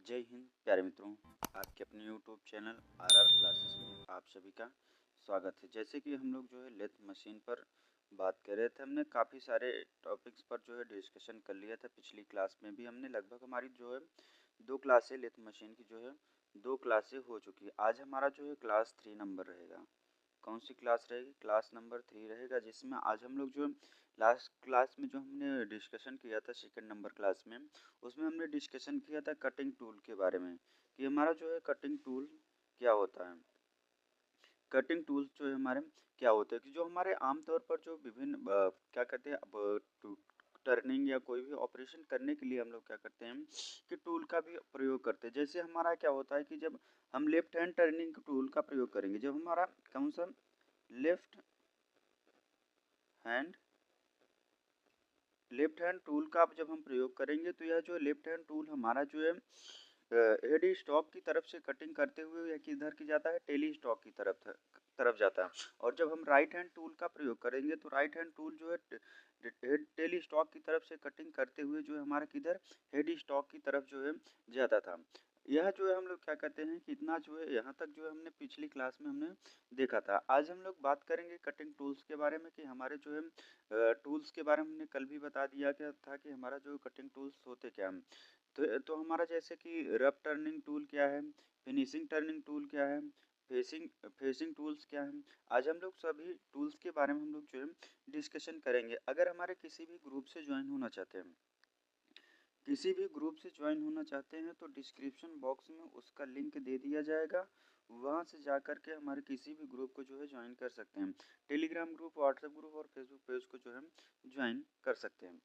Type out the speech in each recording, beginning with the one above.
जय हिंद प्यारे मित्रों, आपके अपने YouTube चैनल आरआर क्लासेस में आप सभी का स्वागत है। जैसे कि हम लोग जो है लेथ मशीन पर बात कर रहे थे, हमने काफ़ी सारे टॉपिक्स पर जो है डिस्कशन कर लिया था। पिछली क्लास में भी हमने लगभग हमारी जो है 2 क्लासें लेथ मशीन की जो है 2 क्लासें हो चुकी है। आज हमारा जो है क्लास 3 नंबर रहेगा। कौन सी क्लास रहेगी? क्लास नंबर 3 रहेगा, जिसमें आज हम लोग जो लास्ट क्लास में जो हमने डिस्कशन किया था सेकंड नंबर क्लास में, उसमें हमने डिस्कशन किया था कटिंग टूल के बारे में कि हमारा जो है कटिंग टूल क्या होता है। कटिंग टूल्स जो है हमारे क्या होते हैं कि जो हमारे आमतौर पर जो विभिन्न क्या कहते हैं अब टर्निंग या कोई भी ऑपरेशन करने के लिए हम लोग क्या करते हैं कि टूल का भी प्रयोग करते हैं। जैसे हमारा क्या होता है कि जब हम लेफ्ट हैंड टर्निंग टूल का प्रयोग करेंगे, जब हमारा कौन सा लेफ्ट हैंड टूल का जब हम प्रयोग करेंगे तो यह जो लेफ्ट हैंड टूल हमारा जो है हेड स्टॉक की तरफ से कटिंग करते हुए या किधर की जाता है, टेली स्टॉक की तरफ जाता है। और जब हम राइट हैंड टूल का प्रयोग करेंगे तो राइट हैंड टूल जो है टेली स्टॉक की तरफ से कटिंग करते हुए जो है हमारा किधर हेड स्टॉक की तरफ जो है जाता था। यह जो है हम लोग क्या कहते हैं कि इतना जो है यहाँ तक जो है हमने पिछली क्लास में हमने देखा था। आज हम लोग बात करेंगे कटिंग टूल्स के बारे में कि हमारे जो है टूल्स के बारे में हमने कल भी बता दिया क्या था कि हमारा जो कटिंग टूल्स होते क्या हैं। तो हमारा जैसे कि रफ टर्निंग टूल क्या है, फिनिशिंग टर्निंग टूल क्या है, फेसिंग फेसिंग टूल्स क्या है। आज हम लोग सभी टूल्स के बारे में हम लोग जो है डिस्कशन करेंगे। अगर हमारे किसी भी ग्रुप से ज्वाइन होना चाहते हैं, तो डिस्क्रिप्शन बॉक्स में उसका लिंक दे दिया जाएगा। वहाँ से जा कर के हमारे किसी भी ग्रुप को जो है ज्वाइन कर सकते हैं। टेलीग्राम ग्रुप, व्हाट्सएप ग्रुप और फेसबुक पेज को जो है ज्वाइन कर सकते हैं।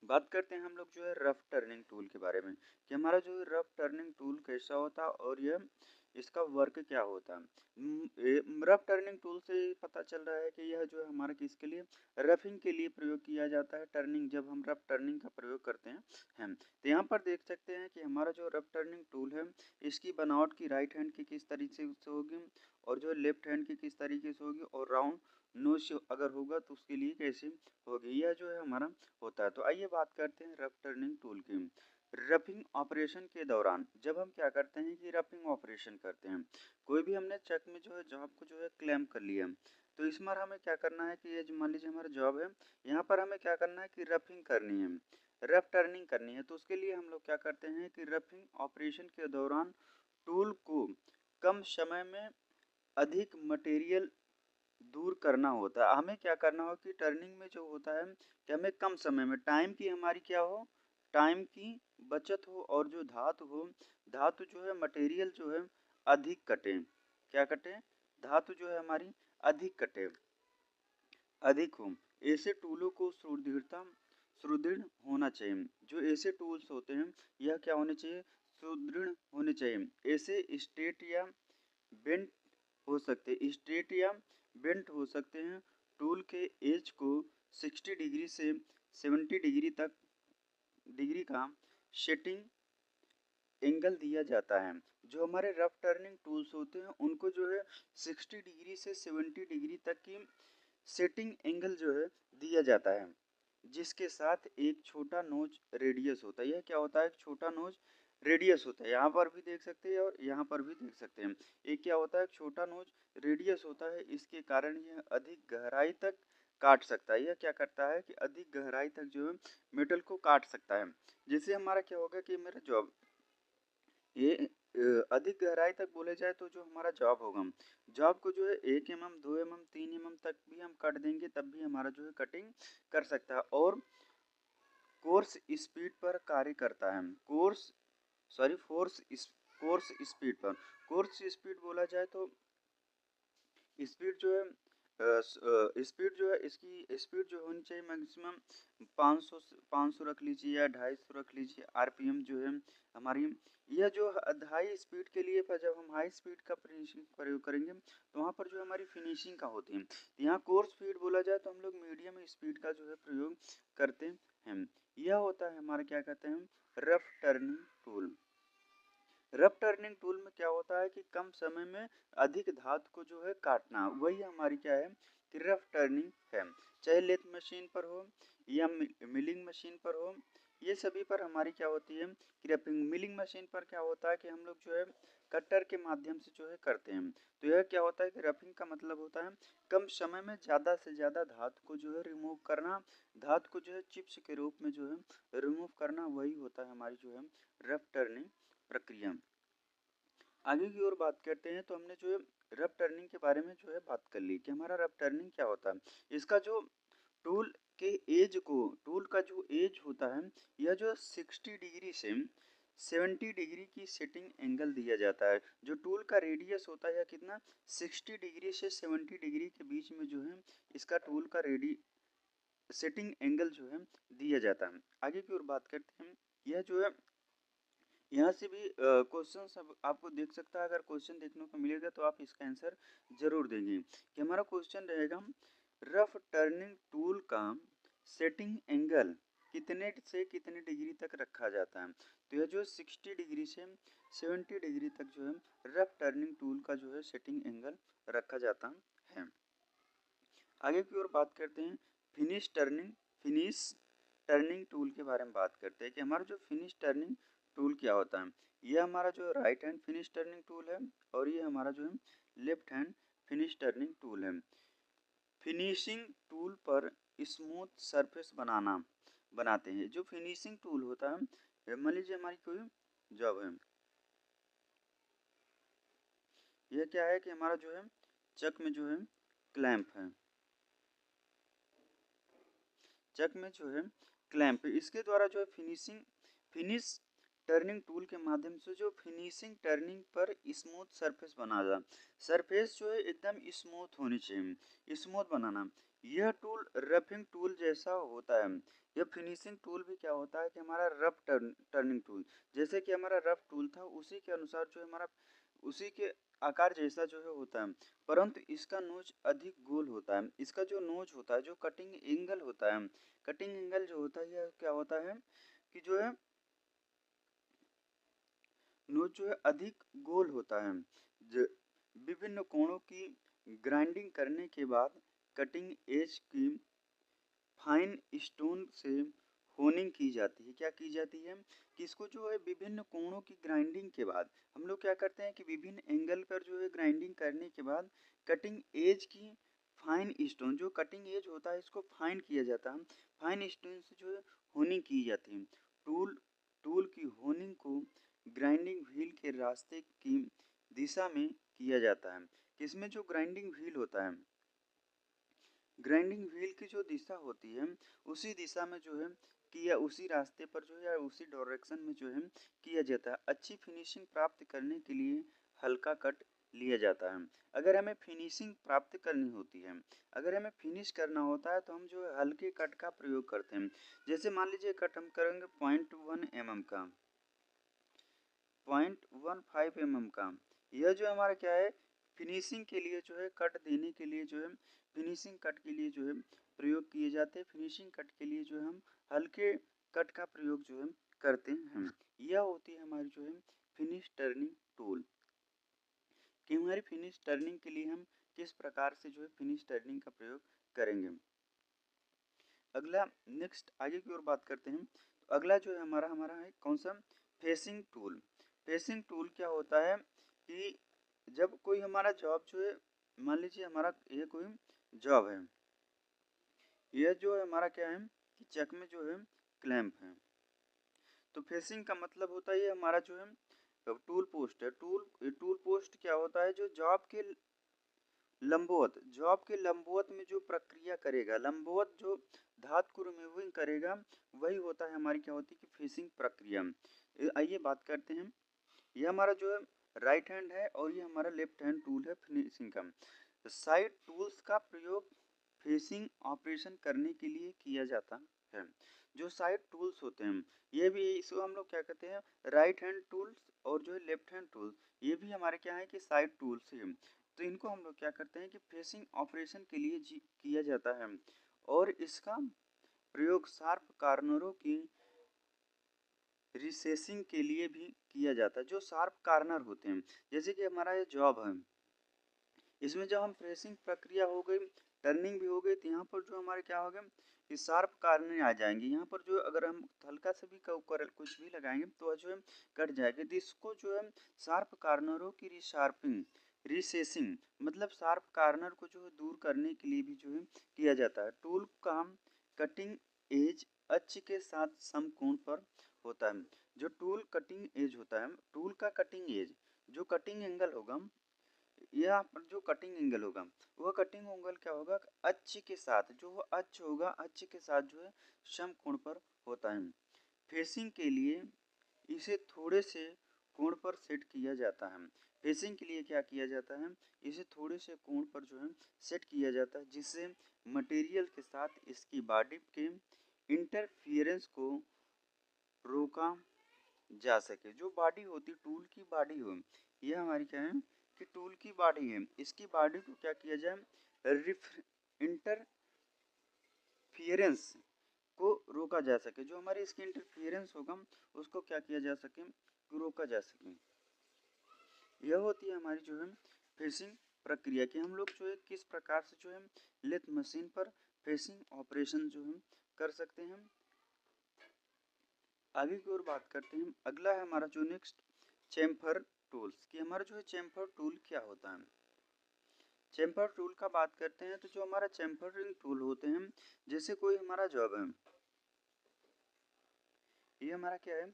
बात करते हैं हम लोग जो है रफ टर्निंग टूल के बारे में कि हमारा जो है रफ टर्निंग टूल कैसा होता है और यह इसका वर्क क्या होता है। रफ टर्निंग टूल से पता चल रहा है कि यह जो है हमारा किसके लिए, रफिंग के लिए प्रयोग किया जाता है। टर्निंग, जब हम रफ टर्निंग का प्रयोग करते हैं हम, तो यहाँ पर देख सकते हैं कि हमारा जो रफ टर्निंग टूल है, इसकी बनावट की राइट हैंड की किस तरीके से होगी और जो लेफ्ट हैंड की किस तरीके से होगी, और राउंड नोच अगर होगा तो उसके लिए कैसे होगी, यह जो है हमारा होता है। तो आइए बात करते हैं रफ टर्निंग टूल की। रफिंग ऑपरेशन के दौरान जब हम क्या करते हैं कि रफिंग ऑपरेशन करते हैं, कोई भी हमने चक में जो है जॉब को जो है क्लेम कर लिया, तो इसमें हमें क्या करना है कि ये जो मान लीजिए हमारा जॉब है, यहाँ पर हमें क्या करना है कि रफिंग करनी है, रफ टर्निंग करनी है। तो उसके लिए हम लोग क्या करते हैं कि रफिंग ऑपरेशन के दौरान टूल को कम समय में अधिक मटेरियल दूर करना होता है। हमें क्या करना हो कि टर्निंग में जो होता है कि हमें कम समय में टाइम की हमारी क्या हो, टाइम की बचत हो, और जो धातु हो, धातु जो है मटेरियल जो है अधिक कटे। क्या कटे? धातु जो है हमारी अधिक कटे, अधिक हो। ऐसे टूलों को सुदृढ़ होना चाहिए। जो ऐसे टूल्स होते हैं यह क्या होने चाहिए, सुदृढ़ होने चाहिए। ऐसे स्ट्रेट या बेंट हो सकते हैं, स्ट्रेट या बेंट हो सकते हैं। टूल के एज को 60 डिग्री से 70 डिग्री का सेटिंग एंगल दिया जाता है। जो हमारे रफ टर्निंग टूल्स होते हैं उनको जो है 60 डिग्री से 70 डिग्री तक की सेटिंग एंगल जो है दिया जाता है, जिसके साथ एक छोटा नोच रेडियस होता है। यह क्या होता है? एक छोटा नोच रेडियस होता है। यहाँ पर भी देख सकते हैं और यहाँ पर भी देख सकते हैं। एक क्या होता है? एक छोटा नोच रेडियस होता है। इसके कारण यह अधिक गहराई तक काट सकता है। यह क्या करता है कि अधिक गहराई तक जो है मेटल को काट सकता है। जैसे हमारा क्या होगा कि मेरा जॉब ये अधिक गहराई तक बोले जाए तो जो हमारा जॉब होगा, जॉब को जो है 1 mm 2 mm 3 mm तक भी हम कट देंगे तब भी हमारा जो है कटिंग कर सकता है। और कोर्स स्पीड पर कार्य करता है। कोर्स स्पीड पर, कोर्स स्पीड बोला जाए तो स्पीड जो है स्पीड जो है, इसकी स्पीड जो होनी चाहिए मैक्सिमम 500 रख लीजिए या 250 रख लीजिए आरपीएम जो है हमारी। यह जो हाई स्पीड के लिए जब हम हाई स्पीड का प्रयोग करेंगे तो वहाँ पर जो हमारी फिनिशिंग का होती है। यहाँ कोर्स स्पीड बोला जाए तो हम लोग मीडियम स्पीड का जो है प्रयोग करते हैं। यह होता है हमारा क्या कहते हैं, rough turning tool. Rough turning tool में क्या होता है कि कम समय में अधिक धातु को जो है काटना, वही हमारी क्या है कि रफ टर्निंग है। चाहे लेथ मशीन पर हो या मिलिंग मशीन पर हो ये सभी पर हमारी क्या होती है क्रैपिंग। मिलिंग मशीन पर क्या होता है कि हम लोग जो है कटर के माध्यम से जो है करते हैं। तो यह क्या होता है कि रफिंग का मतलब होता है कम समय में ज़्यादा से ज़्यादा धातु को जो है रिमूव करना, धातु को जो है चिप्स के रूप में जो है रिमूव करना, वही होता है हमारी जो है रफ टर्निंग प्रक्रिया। आगे की ओर बात करते हैं तो हमने जो है रफ टर्निंग के बारे में जो है बात कर ली कि हमारा रफ टर्निंग क्या होता है। इसका जो टूल के एज को, टूल का जो एज होता है यह जो 60 डिग्री से 70 डिग्री की सेटिंग एंगल दिया जाता है। जो टूल का रेडियस होता है कितना 60 डिग्री से 70 डिग्री के बीच में जो है इसका टूल का सेटिंग एंगल जो है दिया जाता है। आगे की ओर बात करते हैं, यह जो है यहाँ से भी क्वेश्चन सब आपको देख सकता है। अगर क्वेश्चन देखने को मिलेगा तो आप इसका आंसर जरूर देंगे कि हमारा क्वेश्चन रहेगा रफ टर्निंग टूल का सेटिंग एंगल कितने से कितने डिग्री तक रखा जाता है। तो यह जो 60 डिग्री से 70 डिग्री तक जो है रफ टर्निंग टूल का जो है सेटिंग एंगल रखा जाता है। आगे की ओर बात करते हैं फिनिश टर्निंग टूल के बारे में बात करते हैं कि हमारा जो फिनिश टर्निंग टूल क्या होता है। ये हमारा जो right hand finish turning tool है और ये हमारा जो है left hand finish turning tool है। फिनिशिंग टूल पर स्मूथ सरफेस बनाते हैं। जो फिनिशिंग टूल होता है, मान लीजिए हमारी कोई जॉब है, यह क्या है कि हमारा जो है चक में जो है क्लैंप है, चक में जो है क्लैंप, इसके द्वारा जो है फिनिश टर्निंग टूल के माध्यम से जो फिनिशिंग टर्निंग पर स्मूथ सरफेस बनाना, सरफेस जो है एकदम स्मूथ होनी चाहिए, स्मूथ बनाना। यह टूल रफिंग टूल जैसा होता है। यह फिनिशिंग टूल भी क्या होता है कि हमारा रफ टर्निंग टूल, जैसे कि हमारा रफ टूल था उसी के अनुसार जो हमारा उसी के आकार जैसा जो है होता है, परंतु इसका नोच अधिक गोल होता है। इसका जो नोच होता है, जो कटिंग एंगल होता है, कटिंग एंगल जो होता है यह क्या होता है कि जो है नोच जो है अधिक गोल होता है। विभिन्न कोणों की ग्राइंडिंग करने के बाद कटिंग एज की फाइन स्टोन से होनिंग की जाती है। क्या की जाती है कि इसको जो है विभिन्न कोणों की ग्राइंडिंग के बाद हम लोग क्या करते हैं कि विभिन्न एंगल पर जो है ग्राइंडिंग करने के बाद कटिंग एज की फाइन स्टोन, जो कटिंग एज होता है इसको फाइन किया जाता है, फाइन स्टोन से जो है होनिंग की जाती है। टूल की होनिंग को ग्राइंडिंग व्हील के रास्ते की दिशा में किया जाता है। इसमें जो ग्राइंडिंग व्हील होता है, ग्राइंडिंग व्हील की जो दिशा होती है उसी दिशा में जो है किया, उसी रास्ते पर जो है या उसी डायरेक्शन में जो है किया जाता है। अच्छी फिनिशिंग प्राप्त करने के लिए हल्का कट लिया जाता है। अगर हमें फिनिशिंग प्राप्त करनी होती है, अगर हमें फिनिश करना होता है तो हम जो है हल्के कट का प्रयोग करते हैं। जैसे मान लीजिए कट हम करेंगे 0.1 mm का, 0.15 mm का। यह जो हमारा क्या है फिनिशिंग के लिए जो है कट देने के लिए जो है फिनिशिंग कट के लिए जो है प्रयोग किए जाते हैं। फिनिशिंग कट के लिए जो है हम हल्के कट का प्रयोग जो है करते हैं। यह होती है हमारी जो है फिनिश टर्निंग टूल कि हमारी फिनिश टर्निंग के लिए हम किस प्रकार से जो है फिनिश टर्निंग का प्रयोग करेंगे। अगला नेक्स्ट आगे की ओर बात करते हैं तो अगला जो है हमारा है कौन सा फेसिंग टूल। फेसिंग टूल क्या होता है कि जब कोई हमारा जॉब जो है, मान लीजिए हमारा ये कोई जॉब है, यह जो है हमारा क्या है कि चक में जो है क्लैंप है। तो फेसिंग का मतलब होता है ये हमारा जो है टूल पोस्ट है। टूल पोस्ट क्या होता है जो जॉब के लंबवत में जो प्रक्रिया करेगा, लंबवत जो धातु को रिमूविंग करेगा, वही होता है हमारी क्या होती है कि फेसिंग प्रक्रिया। आइए बात करते हैं, ये हमारा जो है राइट हैंड है और ये हमारा लेफ्ट हैंड टूल है फिनिशिंग का। साइड टूल्स का प्रयोग फेसिंग ऑपरेशन करने के लिए किया जाता है। जो साइड टूल्स होते हैं ये भी, इसको हम लोग क्या कहते हैं राइट हैंड टूल्स, और जो है लेफ्ट हैंड टूल्स ये भी हमारे क्या है कि साइड टूल्स है। तो इनको हम लोग क्या करते हैं कि फेसिंग ऑपरेशन के लिए किया जाता है और इसका प्रयोग शार्प कार्नरों की रिसेसिंग के लिए भी किया जाता है। जो शार्प कार्नर होते हैं, जैसे कि हमारा ये जॉब है, इसमें जब हम फ्रेसिंग प्रक्रिया हो गई, टर्निंग भी हो गई, तो यहाँ पर जो हमारे क्या हो गए कि शार्प कॉर्नर आ जाएंगे। यहाँ पर जो अगर हम हल्का से भी कुछ भी लगाएंगे तो जो है कट जाएगा। तो इसको जो है शार्प कॉर्नरों की रिशार्पिंग रिसेसिंग मतलब शार्प कॉर्नर को जो है दूर करने के लिए भी जो है किया जाता है। टूल का कटिंग एज अक्ष के साथ समकोण पर होता है। जो टूल कटिंग एज होता है, टूल का कटिंग एज जो कटिंग एंगल होगा, यहाँ पर जो कटिंग एंगल होगा वह कटिंग एंगल क्या होगा, अक्ष के साथ जो अक्ष होगा अक्ष के साथ जो है समकोण पर होता है। फेसिंग के लिए इसे थोड़े से कोण पर सेट किया जाता है। फेसिंग के लिए क्या किया जाता है, इसे थोड़े से कोण पर जो है सेट किया जाता है, जिससे मटेरियल के साथ इसकी बॉडी के इंटरफियरेंस को रोका जा सके। जो बॉडी होती टूल की बॉडी हो, यह हमारी क्या है कि टूल की बॉडी है, इसकी बॉडी को क्या किया जाए, इंटरफियरेंस को रोका जा सके। जो हमारी इसकी इंटरफियरेंस होगा उसको क्या किया जा सके, रोका जा सके। यह होती है हमारी जो है फेसिंग प्रक्रिया की। हम लोग जो है किस प्रकार से जो है लेथ मशीन पर फेसिंग ऑपरेशन जो है कर सकते हैं। आगे की ओर बात करते हैं। अगला है हमारा जो नेक्स्ट चेम्फर टूल्स कि हमारा जो है चेम्फर टूल क्या होता है। चेम्फर टूल का बात करते हैं तो जो हमारा चेम्फरिंग टूल होते हैं, जैसे कोई हमारा जॉब है, ये हमारा क्या है,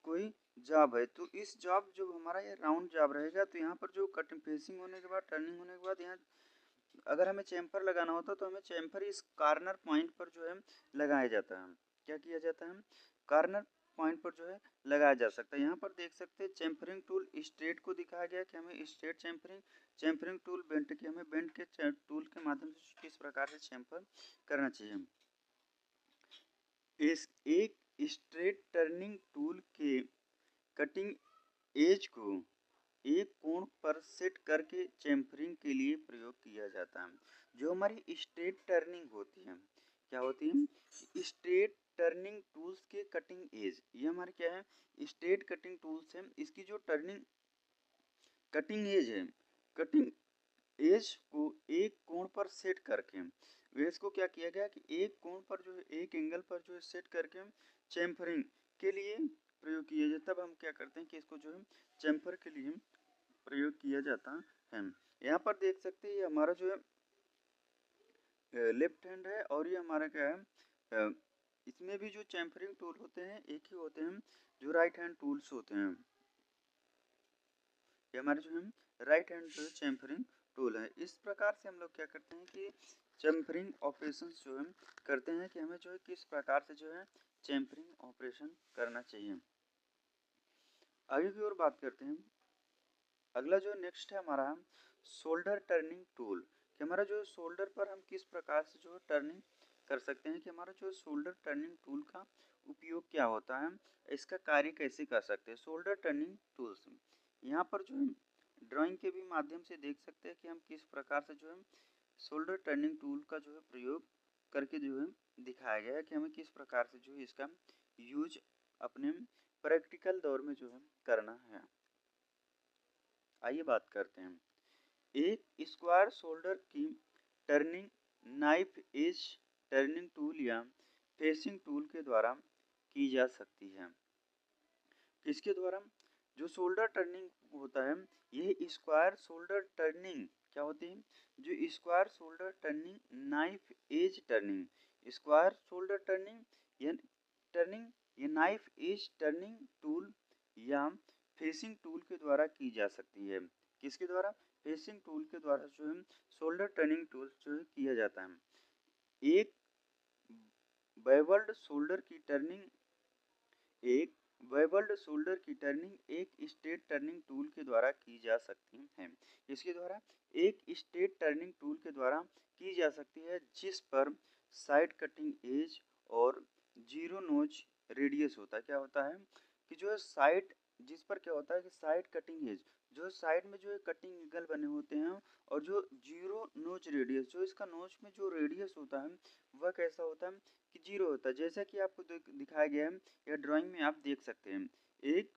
कोई जॉब है, तो इस जॉब जो हमारा ये राउंड जॉब रहेगा, तो यहाँ पर जो कटिंग फेसिंग होने के बाद टर्निंग होने के बाद यहाँ अगर हमें चेम्फर लगाना होता तो हमें चेम्फर इस कॉर्नर पॉइंट पर जो है लगाया जाता है। क्या किया जाता है, कॉर्नर पॉइंट पर जो है लगाया जा सकता है। यहाँ पर देख सकते हैं चेम्फरिंग टूल स्ट्रेट को दिखाया गया कि हमें स्ट्रेट चेम्फरिंग टूल बेंट की हमें बेंट के टूल के माध्यम से किस प्रकार से चेम्फर करना चाहिए। इस एक स्ट्रेट टर्निंग टूल के कटिंग एज को एक कोण पर सेट करके चेम्फरिंग के लिए प्रयोग किया जाता है। जो हमारी स्ट्रेट टर्निंग होती है, क्या होती है, स्ट्रेट टर्निंग टूल्स के कटिंग एज, ये हमारे क्या है, स्ट्रेट कटिंग टूल्स है, इसकी जो कटिंग एज है, कटिंग एज को एक कोण पर सेट करके वेज को क्या किया गया कि एक कोण पर जो है एक एंगल पर जो है सेट करके चेम्फरिंग के लिए प्रयोग किया जाता है। तब हम क्या करते हैं कि इसको जो है चेम्फर के लिए प्रयोग किया जाता है। यहाँ पर देख सकते हैं ये हमारा जो है लेफ्ट हैंड है और ये हमारा क्या है, इसमें भी जो चेम्फरिंग टूल होते हैं एक ही होते हैं जो राइट हैंड टूल्स होते हैं। ये हमारे जो है राइट हैंड जो है चेम्फरिंग टूल है। इस प्रकार से हम लोग क्या करते हैं कि चेम्फरिंग ऑपरेशन जो है करते हैं कि हमें जो है किस प्रकार से जो है चेम्फरिंग ऑपरेशन करना चाहिए। आगे की ओर बात करते हैं। अगला जो नेक्स्ट है हमारा शोल्डर टर्निंग टूल कि हमारा जो शोल्डर पर हम किस प्रकार से जो टर्निंग कर सकते हैं, कि हमारा जो शोल्डर टर्निंग टूल का उपयोग क्या होता है, इसका कार्य कैसे कर सकते हैं। शोल्डर टर्निंग टूल्स यहाँ पर जो है ड्राइंग के भी माध्यम से देख सकते हैं कि हम किस प्रकार से जो है शोल्डर टर्निंग टूल का जो है प्रयोग करके जो है दिखाया गया है कि हमें किस प्रकार से जो है इसका यूज अपने प्रैक्टिकल दौर में जो है करना है। आइए बात करते हैं। एक स्क्वायर शोल्डर की turning knife edge turning tool या फेसिंग टूल के द्वारा की जा सकती है। किसके द्वारा, जो शोल्डर टर्निंग होता है, यह स्क्वायर शोल्डर टर्निंग क्या होती है, जो square shoulder turning knife edge turning square shoulder turning ये नाइफ एज टर्निंग टूल या फेसिंग टूल के द्वारा की जा सकती है। किसके द्वारा, फेसिंग टूल के द्वारा जो है शोल्डर टर्निंग टूल जो है किया जाता है। एक बेवल्ड शोल्डर की टर्निंग एक स्ट्रेट टर्निंग टूल के द्वारा की जा सकती है। इसके द्वारा एक स्ट्रेट टर्निंग टूल के द्वारा की जा सकती है, जिस पर साइड कटिंग एज और जीरो नोच रेडियस होता है। क्या होता है कि जो साइड, जिस पर क्या होता है कि साइड कटिंग एज, जो साइड में जो है कटिंग एंगल बने होते हैं, और जो जीरो नोच रेडियस, जो इसका नोच में जो रेडियस होता है वह कैसा होता है कि जीरो होता है। जैसा कि आपको दिखाया गया है या ड्राइंग में आप देख सकते हैं। एक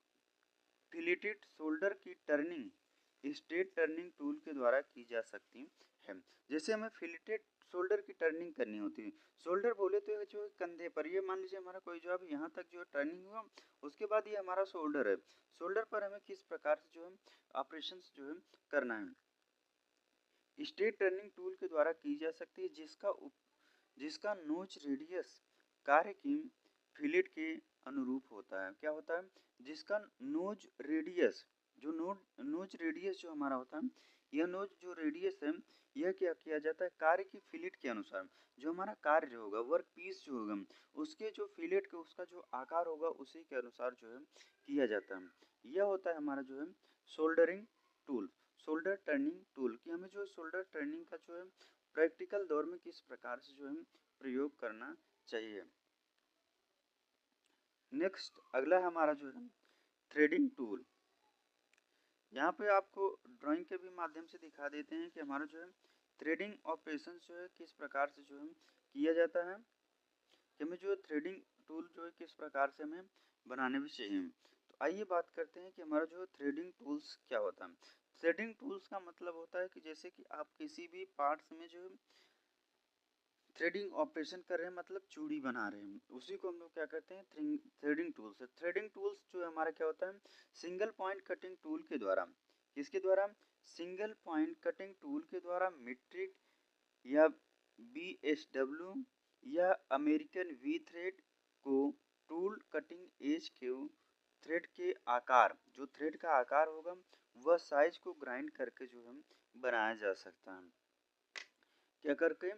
फिलेटेड शोल्डर की टर्निंग स्ट्रेट टर्निंग टूल के द्वारा की जा सकती है। जैसे हमें फिलेटेड शोल्डर की टर्निंग करनी होती है, शोल्डर बोले तो जो कंधे पर, ये मान लीजिए हमारा कोई जो अब यहाँ तक जो टर्निंग हुआ, उसके बाद ये हमारा शोल्डर है, शोल्डर पर हमें किस प्रकार से जो है ऑपरेशन जो है करना है। स्ट्रेट टर्निंग टूल के द्वारा की जा सकती है, जिसका नोच रेडियस कार्य की फिलेट के अनुरूप होता है। क्या होता है? जिसका नोज रेडियस, जो नोज रेडियस जो हमारा होता है, यह नोज जो रेडियस है, यह क्या किया जाता है कार्य की फिलेट के अनुसार, जो हमारा कार्य जो होगा, वर्क पीस जो होगा, उसके जो फिलेट के उसका जो आकार होगा उसी के अनुसार जो है किया जाता है। यह होता है हमारा जो है soldering tool, shoulder turning tool, कि हमें जो शोल्डर टर्निंग का जो है प्रैक्टिकल दौर में किस प्रकार से जो है प्रयोग करना चाहिए। नेक्स्ट अगला हमारा जो है थ्रेडिंग टूल। यहाँ पे आपको ड्राइंग के भी माध्यम से दिखा देते हैं कि हमारा जो है थ्रेडिंग ऑपरेशन जो है किस प्रकार से जो है किया जाता है, कि हमें जो है थ्रेडिंग टूल जो है किस प्रकार से हमें बनाने भी चाहिए। तो आइए बात करते हैं कि हमारा जो है थ्रेडिंग टूल्स क्या होता है। थ्रेडिंग टूल्स का मतलब होता है कि जैसे कि आप किसी भी पार्ट्स में जो है थ्रेडिंग ऑपरेशन कर रहे हैं, मतलब चूड़ी बना रहे हैं, उसी को हम लोग क्या करते हैं थ्रेडिंग टूल्स। थ्रेडिंग टूल्स जो हमारा क्या होता है सिंगल पॉइंट कटिंग टूल के द्वारा, किसके द्वारा? सिंगल पॉइंट कटिंग टूल के द्वारा मीट्रिक या BSW या अमेरिकन वी थ्रेड को टूल कटिंग एज के थ्रेड के आकार, जो थ्रेड का आकार होगा वह साइज को ग्राइंड करके जो है बनाया जा सकता है। क्या करके?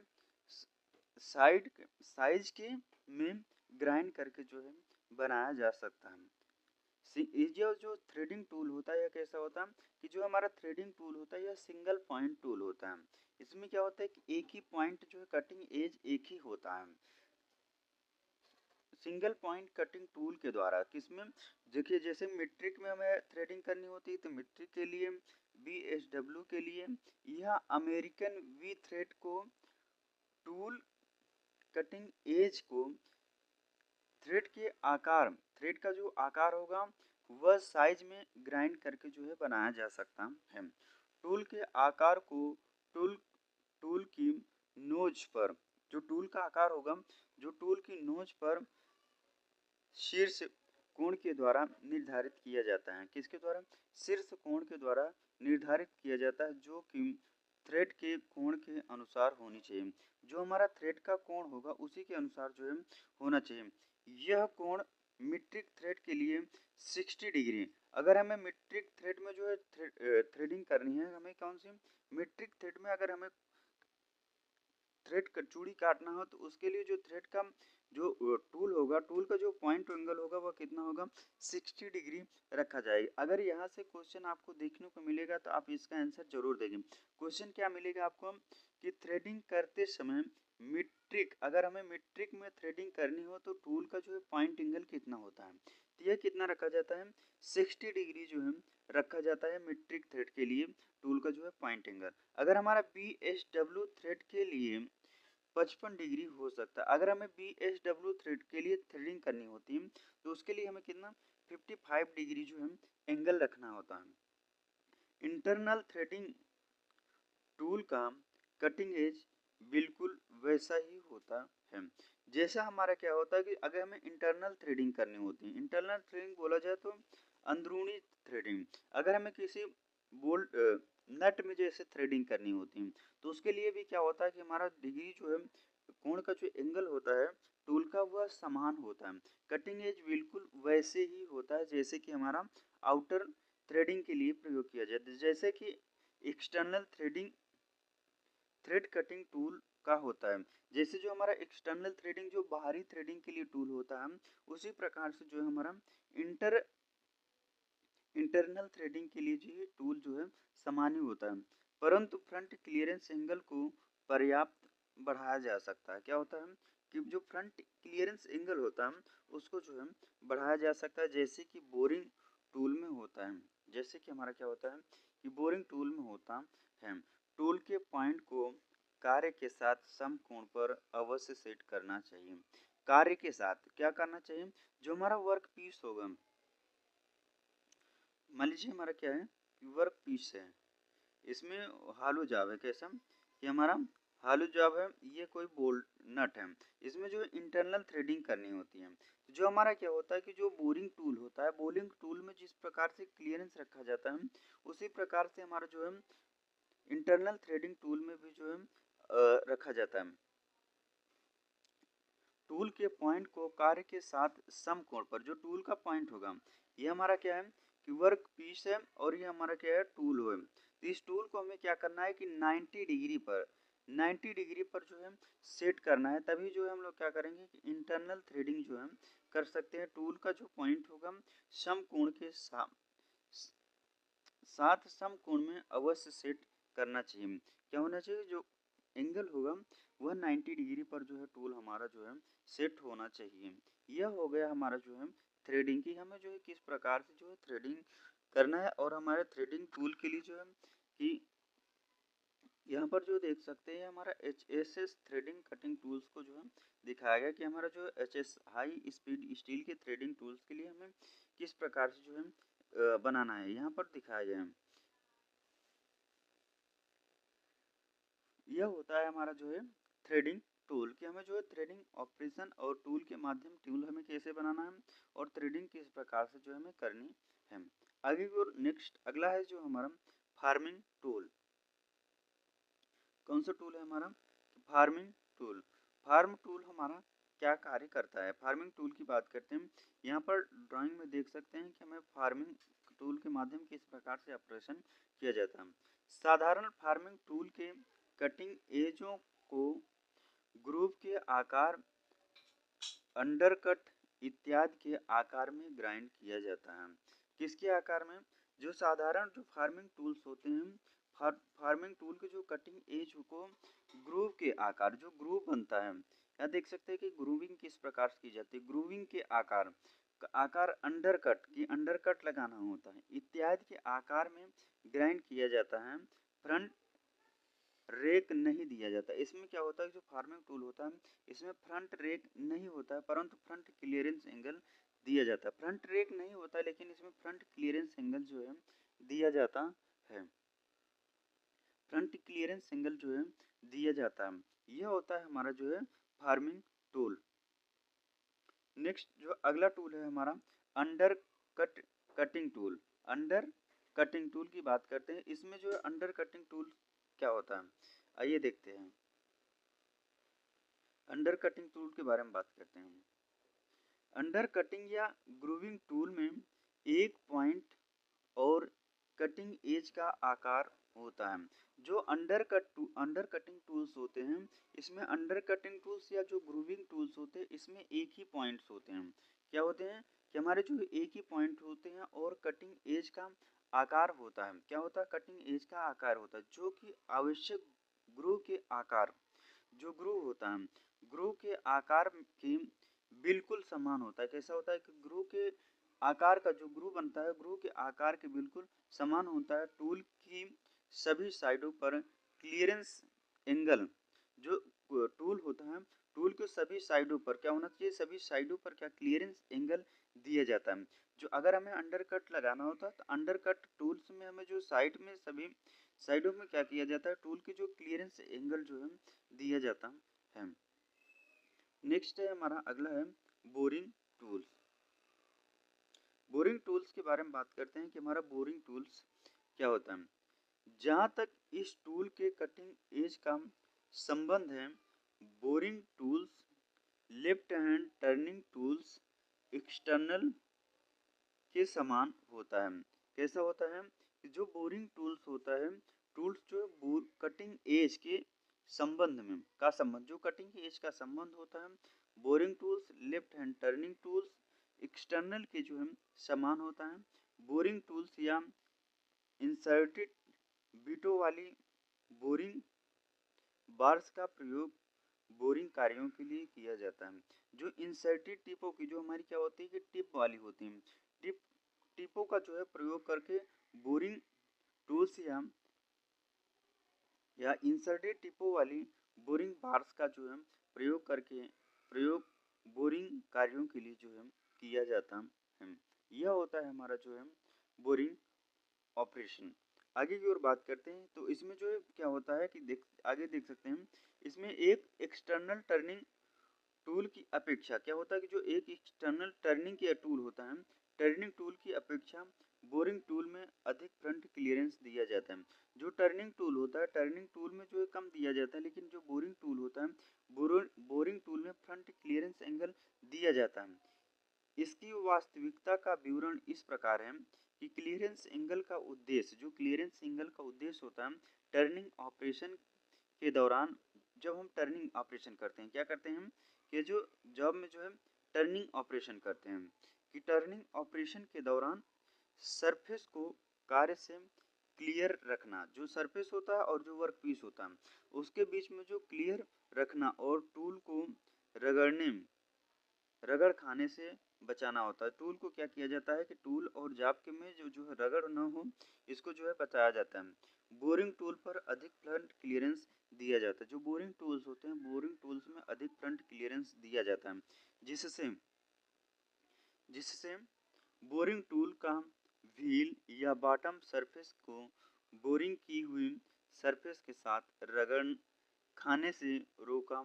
साइज के में ग्राइंड करके जो है बनाया जा सकता है। ये जो थ्रेडिंग टूल होता है यह कैसा होता है कि जो हमारा थ्रेडिंग टूल होता है यह सिंगल पॉइंट टूल होता है। इसमें क्या होता है कि एक ही पॉइंट जो है कटिंग एज एक ही होता है। सिंगल पॉइंट कटिंग टूल के द्वारा किसमें? देखिए जैसे मीट्रिक में हमें थ्रेडिंग करनी होती है तो मीट्रिक के लिए, BSW के लिए, यह अमेरिकन वी थ्रेड को टूल कटिंग एज को थ्रेड के आकार, थ्रेड का जो आकार होगा वह साइज में ग्राइंड करके जो है बनाया जा सकता है। टूल के आकार को टूल की नोज पर, जो टूल का आकार होगा, जो टूल की नोज पर शीर्ष कोण के द्वारा निर्धारित किया जाता है। किसके द्वारा? शीर्ष कोण के द्वारा निर्धारित किया जाता है, जो कि थ्रेड के कोण के अनुसार होनी चाहिए। जो हमारा थ्रेड का कोण होगा उसी के अनुसार जो है होना चाहिए। यह कोण मीट्रिक थ्रेड के लिए 60 डिग्री, अगर हमें मीट्रिक थ्रेड में जो है थ्रेडिंग करनी है, हमें कौन सी मीट्रिक थ्रेड में अगर हमें थ्रेड चूड़ी काटना हो तो उसके लिए जो थ्रेड का जो टूल होगा, टूल का जो पॉइंट एंगल होगा वह कितना होगा? 60 डिग्री रखा जाएगा। अगर यहाँ से क्वेश्चन आपको देखने को मिलेगा तो आप इसका आंसर जरूर देंगे। क्वेश्चन क्या मिलेगा आपको कि थ्रेडिंग करते समय मीट्रिक, अगर हमें मीट्रिक में थ्रेडिंग करनी हो तो टूल का जो है पॉइंट एंगल कितना होता है? तो यह कितना रखा जाता है? 60 डिग्री जो है रखा जाता है मीट्रिक थ्रेड के लिए टूल का जो है पॉइंट एंगल। अगर हमारा BSW थ्रेड के लिए 55 डिग्री हो सकता है। अगर हमें BSW थ्रेड के लिए थ्रेडिंग करनी होती है तो उसके लिए हमें कितना 55 डिग्री जो है एंगल रखना होता है। इंटरनल थ्रेडिंग टूल का कटिंग एज बिल्कुल वैसा ही होता है। जैसा हमारा क्या होता है कि अगर हमें इंटरनल थ्रेडिंग करनी होती है, इंटरनल थ्रेडिंग बोला जाए तो अंदरूनी थ्रेडिंग, अगर हमें किसी बोल्ट नट में जैसे थ्रेडिंग करनी होती है तो उसके लिए भी क्या होता है कि हमारा डिग्री जो है कोण का जो एंगल होता है टूल का वह समान होता है। कटिंग एज बिल्कुल वैसे ही होता है जैसे कि हमारा आउटर थ्रेडिंग के लिए प्रयोग किया जाता है। जैसे कि एक्सटर्नल थ्रेड कटिंग टूल का होता है, जैसे जो हमारा एक्सटर्नल थ्रेडिंग जो बाहरी थ्रेडिंग के लिए टूल होता है, उसी प्रकार से जो है हमारा इंटरनल थ्रेडिंग के लिए जो है टूल जो है समान ही होता है, परंतु फ्रंट क्लियरेंस एंगल को पर्याप्त बढ़ाया जा सकता है। क्या होता है कि जो फ्रंट क्लियरेंस एंगल होता है उसको जो है बढ़ाया जा सकता है, जैसे कि बोरिंग टूल में होता है। जैसे कि हमारा क्या होता है कि बोरिंग टूल में होता है। टूल के पॉइंट को कार्य के साथ समकोण पर अवश्य सेट करना चाहिए। कार्य के साथ क्या करना चाहिए? जो हमारा वर्क पीस होगा, मान लीजिए हमारा क्या है वर्क पीस है, इसमें हालो जॉब है, कैसा कि हमारा हालू जॉब है ये कोई बोल्ट नट है, इसमें जो इंटरनल थ्रेडिंग करनी होती है। तो जो हमारा क्या होता है कि जो बोरिंग टूल होता है, बोरिंग टूल में जिस प्रकार से क्लियरेंस रखा जाता है उसी प्रकार से हमारा जो है इंटरनल थ्रेडिंग टूल में भी जो है रखा जाता है। टूल के पॉइंट को कार्य के साथ समकोण पर, जो टूल का पॉइंट होगा ये हमारा क्या है कि वर्क पीस है और ये हमारा क्या है टूल है। तो इस टूल को हमें क्या करना है कि 90 डिग्री पर जो है सेट करना है, तभी जो है हम लोग क्या करेंगे कि इंटरनल थ्रेडिंग जो है कर सकते हैं। टूल का जो पॉइंट होगा समकोण के साथ समकोण में अवश्य सेट करना चाहिए। क्या होना चाहिए, जो एंगल होगा वह 90 डिग्री पर जो है टूल हमारा जो है सेट होना चाहिए। यह हो गया हमारा जो है थ्रेडिंग की, हमें जो है किस प्रकार से जो है थ्रेडिंग करना है। और हमारे थ्रेडिंग टूल के लिए जो है कि यहाँ पर जो देख सकते हैं हमारा HSS थ्रेडिंग कटिंग टूल्स को जो है दिखाया गया कि हमारा जो HS हाई स्पीड स्टील के थ्रेडिंग टूल्स के लिए हमें किस प्रकार से जो है बनाना है, यहाँ पर दिखाया गया है। यह होता है हमारा जो है थ्रेडिंग टूल कि हमें जो है थ्रेडिंग ऑपरेशन और टूल के माध्यम टूल हमें कैसे बनाना है और थ्रेडिंग किस प्रकार से जो है हमें करनी है। आगे की ओर नेक्स्ट अगला है जो हमारा फार्मिंग टूल। कौन सा टूल है हमारा, फार्मिंग टूल। फार्म टूल हमारा क्या कार्य करता है, फार्मिंग टूल की बात करते हैं। यहाँ पर ड्राइंग में देख सकते हैं कि हमें फार्मिंग टूल के माध्यम किस प्रकार से ऑपरेशन किया जाता है। साधारण फार्मिंग टूल के कटिंग एजों को ग्रूव के आकार, अंडरकट इत्यादि के आकार में ग्राइंड किया जाता है। किसके आकार में, जो साधारण जो फार्मिंग टूल्स होते हैं, फार्मिंग टूल के जो कटिंग एज को ग्रूव के आकार, जो ग्रूव बनता है, यहाँ देख सकते हैं कि ग्रूविंग किस प्रकार से की जाती है। ग्रूविंग के आकार अंडरकट की अंडरकट लगाना होता है इत्यादि के आकार में ग्राइंड किया जाता है। फ्रंट रेक नहीं दिया जाता। इसमें क्या होता है, जो फार्मिंग टूल होता है इसमें फ्रंट रेक नहीं होता है परंतु फ्रंट क्लियरेंस एंगल दिया जाता है। फ्रंट रेक नहीं होता है लेकिन इसमें फ्रंट क्लियरेंस एंगल जो है दिया जाता है। फ्रंट क्लियरेंस एंगल जो है दिया जाता है। यह होता है हमारा जो है फार्मिंग टूल। नेक्स्ट जो अगला टूल है हमारा under cutting tool. Under cutting tool की बात करते हैं। इसमें जो है अंडर कटिंग टूल क्या होता है, आइए देखते हैं। अंडर कटिंग टूल के बारे में बात करते हैं। अंडर कटिंग या ग्रूविंग टूल में एक पॉइंट और कटिंग एज का आकार होता है। जो अंडर कटिंग टूल्स होते हैं, इसमें अंडर कटिंग टूल्स या जो ग्रूविंग टूल्स होते हैं इसमें एक ही पॉइंट्स होते हैं। क्या होते हैं कि हमारे जो एक ही पॉइंट होते हैं और कटिंग एज का आकार होता है। क्या होता है, कटिंग एज का आकार होता है, जो कि आवश्यक ग्रूव के आकार, जो ग्रूव होता है ग्रूव के आकार के बिल्कुल समान होता है। कैसा होता है कि ग्रूव के आकार का जो ग्रूव बनता है ग्रूव के आकार के बिल्कुल समान होता है। टूल की सभी साइडों पर क्लियरेंस एंगल, जो टूल होता है टूल के सभी साइडों पर क्या होना चाहिए, सभी साइडों पर क्या क्लियरेंस एंगल दिया जाता है। जो अगर हमें अंडरकट लगाना होता है तो अंडरकट टूल्स में हमें जो साइड में सभी साइडों में क्या किया जाता है, टूल के जो क्लियरेंस एंगल जो है दिया जाता है। नेक्स्ट है हमारा अगला है बोरिंग टूल्स। बोरिंग टूल्स के बारे में बात करते हैं कि हमारा बोरिंग टूल्स क्या होता है। जहाँ तक इस टूल के कटिंग एज का संबंध है, boring tools left hand turning tools external के समान होता है। कैसा होता है कि जो बोरिंग टूल्स होता है, टूल्स जो कटिंग एज के संबंध में का संबंध, जो कटिंग एज का संबंध होता है, boring tools left hand turning tools external के जो है समान होता है। बोरिंग टूल्स या इंसर्टेड बीटों वाली बोरिंग बार्स का प्रयोग बोरिंग कार्यों के लिए किया जाता है। जो इंसर्टेड टिपों की, जो हमारी क्या होती है कि टिप वाली होती है, टिपों का जो है प्रयोग करके बोरिंग टूल्स या इंसर्टेड टिपों वाली बोरिंग बार्स का जो है प्रयोग बोरिंग कार्यों के लिए जो है किया जाता है। यह होता है हमारा जो है बोरिंग ऑपरेशन। आगे की ओर बात करते हैं तो इसमें जो है क्या होता है कि आगे देख सकते हैं इसमें एक एक्सटर्नल टर्निंग टूल की अपेक्षा क्या होता है कि जो एक एक्सटर्नल टर्निंग के टूल होता है, टर्निंग टूल की अपेक्षा बोरिंग टूल में अधिक फ्रंट क्लियरेंस दिया जाता है। जो टर्निंग टूल होता है, टर्निंग टूल में जो है कम दिया जाता है, लेकिन जो बोरिंग टूल होता है, बोरिंग टूल में फ्रंट क्लियरेंस एंगल दिया जाता है। इसकी वास्तविकता का विवरण इस प्रकार है कि क्लियरेंस एंगल का उद्देश्य, जो क्लियरेंस एंगल का उद्देश्य होता है टर्निंग ऑपरेशन के दौरान, जब हम टर्निंग ऑपरेशन करते हैं क्या करते हैं हम कि जो जॉब में जो है टर्निंग ऑपरेशन करते हैं कि टर्निंग ऑपरेशन के दौरान सरफेस को कार्य से क्लियर रखना, जो सरफेस होता है और जो वर्क पीस होता है उसके बीच में जो क्लियर रखना और टूल को रगड़ खाने से बचाना होता है। टूल को क्या किया जाता है कि टूल और जाब के में जो है रगड़ न हो, इसको जो है बचाया जाता है। बोरिंग टूल पर अधिक फ्रंट क्लियरेंस दिया जाता है। जो बोरिंग टूल्स होते हैं, बोरिंग टूल्स में अधिक फ्रंट क्लियरेंस दिया जाता है, जिससे जिससे बोरिंग टूल का व्हील या बॉटम सरफेस को बोरिंग की हुई सरफेस के साथ रगड़ खाने से रोका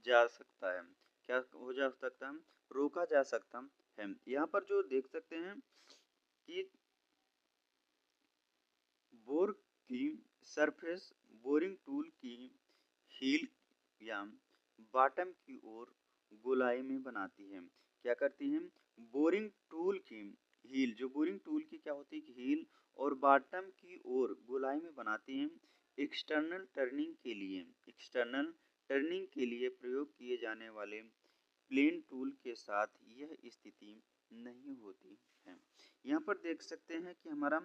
जा सकता है। क्या हो जा सकता है? रोका जा सकता है। यहाँ पर जो देख सकते हैं कि बोर की सरफेस बोरिंग टूल की हील या बॉटम की ओर गोलाई में बनाती है। क्या करती है? बोरिंग टूल की हील, जो बोरिंग टूल की क्या होती है कि हील और बॉटम की ओर गोलाई में बनाती है। एक्सटर्नल टर्निंग के लिए प्रयोग किए जाने वाले प्लेन टूल के साथ यह स्थिति नहीं होती है। यहाँ पर देख सकते हैं कि हमारा